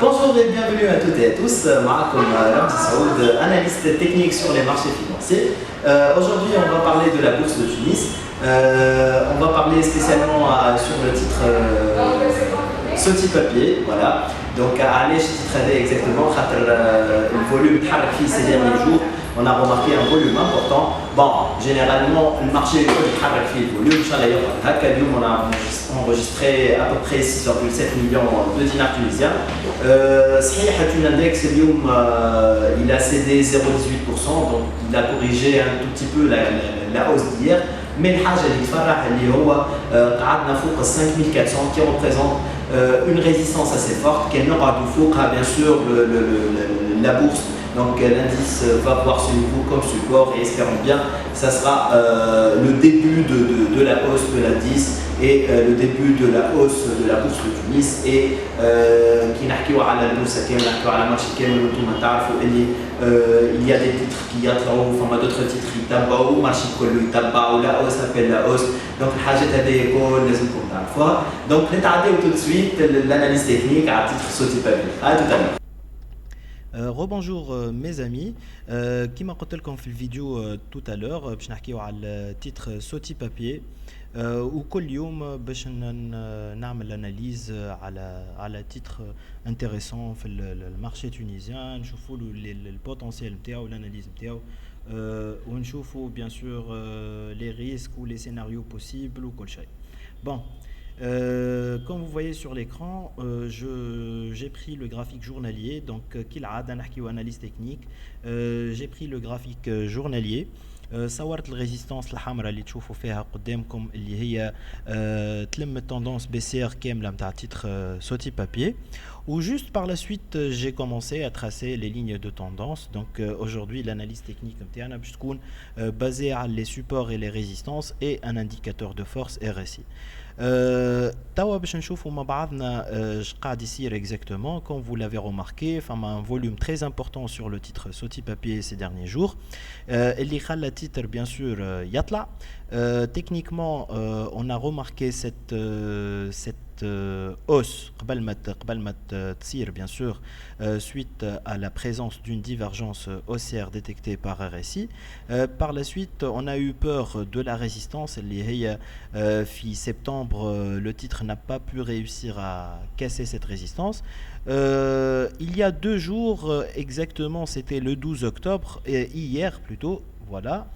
Bonjour et bienvenue à toutes et à tous. Maracom Ramzi Saoud, analyste technique sur les marchés financiers. Aujourd'hui, on va parler de la bourse de Tunis. On va parler spécialement sur le titre Soti Papier. Voilà. Donc, allez, je titrerai exactement le volume de ces derniers jours. On a remarqué un volume important. Bon, généralement, le marché est le volume. On a enregistré à peu près 6,7 millions de dinars tunisiens. L'index, il a cédé 0,18%, donc il a corrigé un tout petit peu la hausse d'hier. Mais le حاجة اللي تفرح اللي هو قعدنا فوق 5400 qui représente une résistance assez forte qui n'aura du فوقها bien sûr la bourse. Donc l'indice va voir ce niveau comme support et espérons bien ça sera le début de la hausse de l'indice et le début de la hausse de la bourse de Tunis et qui نحكيو على البورصة كامل نحكيو على مارشي كامل وانتم تعرفوا اللي il y a des titres qui يطلعوا فما d'autres titres يتبعوا المارشي كله يتبع ولا hausse appelle la hausse donc الحاجات هذه كل لازمكم تعرفوها donc نتعداو tout de suite l'analyse technique à titre Soti Papier. À tout à l'heure. Rebonjour mes amis, كما قلت لكم في الفيديو tout à l'heure باش نحكيو على titre Soti Papier وكل يوم باش نعمل اناليز على titre intéressant في المارشي tunisien نشوفوا البوتنسيال نتاعو l'analyse نتاعو ونشوفوا bien sûr les risques ou les scénarios possibles وكل شيء. Bon. Comme vous voyez sur l'écran, j'ai pris le graphique journalier, donc analyse technique. J'ai pris le graphique journalier. صورت الريزيستانس الحمراء اللي تشوفوا فيها قدامكم اللي هي تلم التندونس بيسير كامله نتاع تيتر Soti Papier. Ou juste par la suite, j'ai commencé à tracer les lignes de tendance. Donc aujourd'hui, l'analyse technique نتاعنا باش تكون basée sur les supports et les résistances et un indicateur de force RSI. توا باش نشوفوا مع بعضنا اش قاعد يصير exactement. Comme vous l'avez remarqué, un volume très important sur le titre Soti Papier ces derniers jours. اللي خلى titre bien sûr يطلع. Techniquement, on a remarqué cette hausse قبل ما تصير bien sûr suite à la présence d'une divergence haussière détectée par RSI. Par la suite, on a eu peur de la résistance. Fin septembre, le titre n'a pas pu réussir à casser cette résistance. Il y a 2 jours exactement, c'était le 12 octobre, et hier plutôt. Voilà.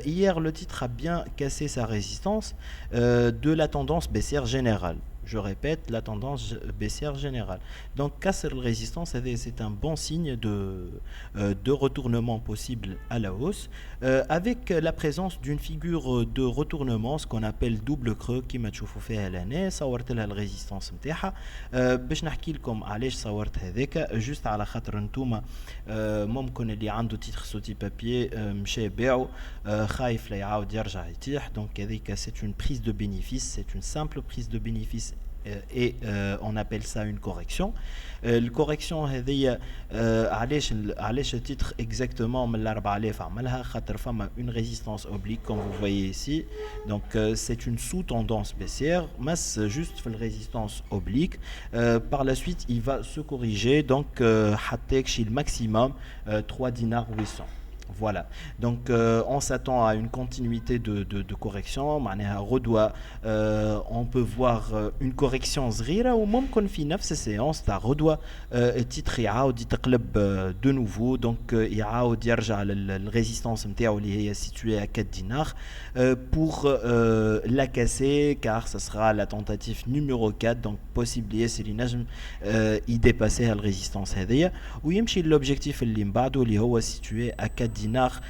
Hier, le titre a bien cassé sa résistance de la tendance baissière générale. Je répète, la tendance baissière générale. Donc, casser la résistance, c'est un bon signe de retournement possible à la hausse, avec la présence d'une figure de retournement, ce qu'on appelle double creux, qui m'a تشوفوا فيها l'année. صورت لها الريزيستانس نتاعها باش نحكي لكم علاش صورت هذاك جوست على خاطر انتوما ممكن اللي عنده تيتر Soti Papier مشى يبيعو خايف لا يعاود يرجع يطيح. Donc هذيك c'est une prise de bénéfice, c'est une simple prise de bénéfice et on appelle ça une correction. La correction هذه علاش التيتر exactement من 4000 عملها خاطر فما une résistance oblique comme vous voyez ici. Donc c'est une sous-tendance baissière, mais juste في résistance oblique. Par la suite, il va se corriger donc حتى يكشي le maximum 3 dinars 800. Voilà, donc on s'attend à une continuité de correction. On peut voir une correction صغيرة وممكن في نفس السيانس تاع غدوة التيتر يعاود يتقلب de nouveau. Donc يعاود يرجع للرésistance نتاعو اللي هي située à 4 dinars pour la casser, car ce sera la tentative numéro 4. Donc possible ياسر ينجم يدépasser la résistance هذيا ويمشي l'objectif اللي من بعده اللي هو situé à 4 dinars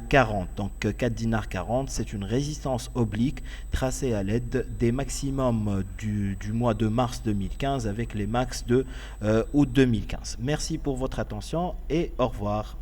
40. Donc 4 dinars 40, c'est une résistance oblique tracée à l'aide des maximums du mois de mars 2015 avec les max de août 2015. Merci pour votre attention et au revoir.